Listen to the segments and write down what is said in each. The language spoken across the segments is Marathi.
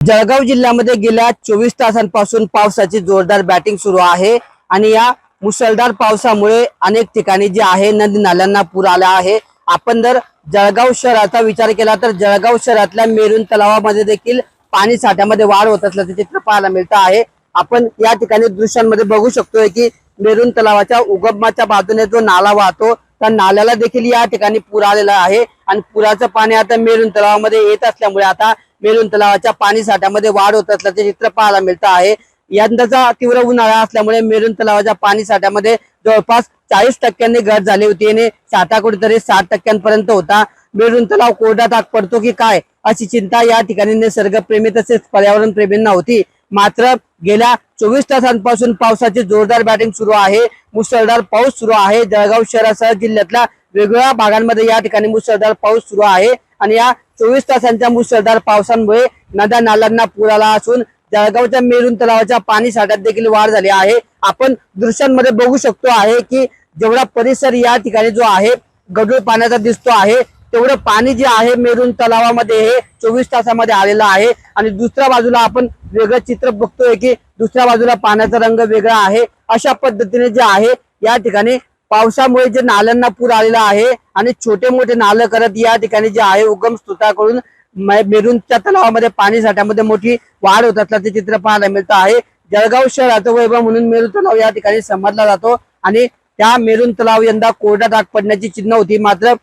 जळगाव जिल्ह्यामध्ये गेल्या 24 तासांपासून पावसाची जोरदार बॅटिंग सुरू आहे आणि या मुसळधार पावसामुळे अनेक ठिकाणी जे आहे नदी नाल्यांना पूर आला आहे। आपण जर जळगाव शहराचा विचार केला तर जळगाव शहरातल्या मेरून तलावामध्ये देखील पाणी साठ्यामध्ये वाढ होत असल्याचे चित्र पाहायला मिळत आहे। आपण या ठिकाणी दृश्यांमध्ये बघू शकतोय की मेरून तलावाच्या उगमाच्या बाजूने जो नाला वाहतो त्या नाल्याला देखील या ठिकाणी पूर आलेला आहे आणि पुराचं पाणी आता मेरून तलावामध्ये येत असल्यामुळे आता मेरून तलावाच्या पाणी साठ्यामध्ये वाढ होत असल्याचे चित्र पाहायला मिळत आहे। यंदाचा तीव्र उन्हाळा असल्यामुळे मेरून तलावाच्या पाणी साठ्यामध्ये जवळपास 40% घट झाली होती आणि साठा कुठेतरी 60% होता। मेरून तलाव कोरडा टाक पडतो की काय अशी चिंता या ठिकाणी निसर्गप्रेमी तसेच पर्यावरण प्रेमींना होती। मात्र गेल्या 24 तासांपासून पावसाची जोरदार बॅटिंग सुरू आहे, मुसळधार पाऊस सुरू आहे। जळगाव शहरासह जिल्ह्यातल्या वेगवेगळ्या भागांमध्ये या ठिकाणी मुसळधार पाऊस सुरू आहे आणि या 24 तासांच्या मुसळधार पावसामुळे नद्या नाल्यांना पूर आला असून जळगावच्या मेरून तलावाच्या पाणी साठ्यात देखील वाढ झाली आहे। आपण दृश्यांमध्ये बघू शकतो आहे की जेवढा परिसर या ठिकाणी जो आहे गढूळ पाण्याचा दिसतो आहे तेवढं पाणी जे आहे मेरून तलावामध्ये हे 24 तासामध्ये आलेलं आहे आणि दुसऱ्या बाजूला आपण वेगळं चित्र बघतोय की दुसऱ्या बाजूला पाण्याचा रंग वेगळा आहे। अशा पद्धतीने जे आहे या ठिकाणी पावसामुळे जे नाल्यांना पूर आलेला आहे आणि छोटे मोठे नालं करत या ठिकाणी जे आहे उगम स्रोताकडून मेरूनच्या तलावामध्ये पाणी साठ्यामध्ये मोठी वाढ होत असल्याचे चित्र पाहायला मिळत आहे। जळगाव शहराचं वैभव म्हणून मेरून तलाव या ठिकाणी समजला जातो आणि त्या मेरून तलाव यंदा कोरडा डाग पडण्याची चिन्ह होती। मात्र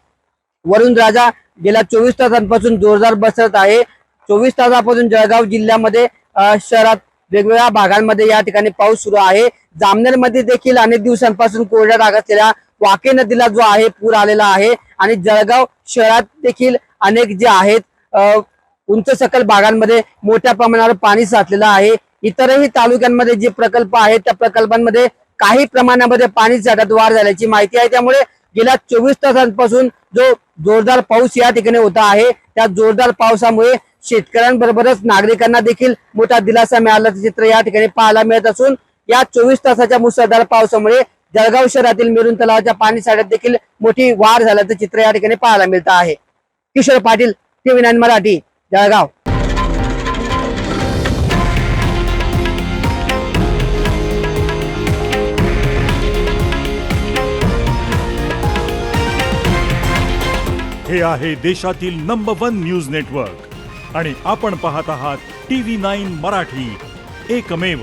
वरुण राजा गेल्या 24 तासांपासून जोरदार बसत आहे। 24 तासापासून जळगाव जिल्ह्यामध्ये शहरात वेगवेगळ्या भागांमध्ये या ठिकाणी पाऊस सुरू आहे। जामनेर मध्ये देखील अनेक दिवसांपासून कोरड्या डाग असलेल्या वाके नदीला जो आहे पूर आलेला आहे आणि जळगाव शहरात देखील अनेक जे आहेत उंच सकल भागांमध्ये मोठ्या प्रमाणावर पाणी साठलेलं आहे। इतरही तालुक्यांमध्ये जे प्रकल्प आहेत त्या प्रकल्पांमध्ये काही प्रमाणामध्ये पाणी साठ्यात वाढ झाल्याची माहिती आहे। त्यामुळे गेल्या 24 तासांपासून जो जोरदार पाऊस या ठिकाणी होता आहे त्या जोरदार पावसामुळे शेतकऱ्यांबरोबरच नागरिकांना देखील मोठा दिलासा मिळाल्याचे चित्र या ठिकाणी पाहायला मिळत असून या 24 तासाच्या मुसळधार पावसामुळे जळगाव शहरातील मेरून तलावाच्या पाणी साठ्यात देखील मोठी वाढ झाल्याचं चित्र या ठिकाणी पाहायला मिळत आहे। किशोर पाटील, TV9 मराठी, जळगाव। हे आहे देशातील नंबर 1 न्यूज नेटवर्क आणि आपण पाहत आहात TV9 मराठी, एकमेव।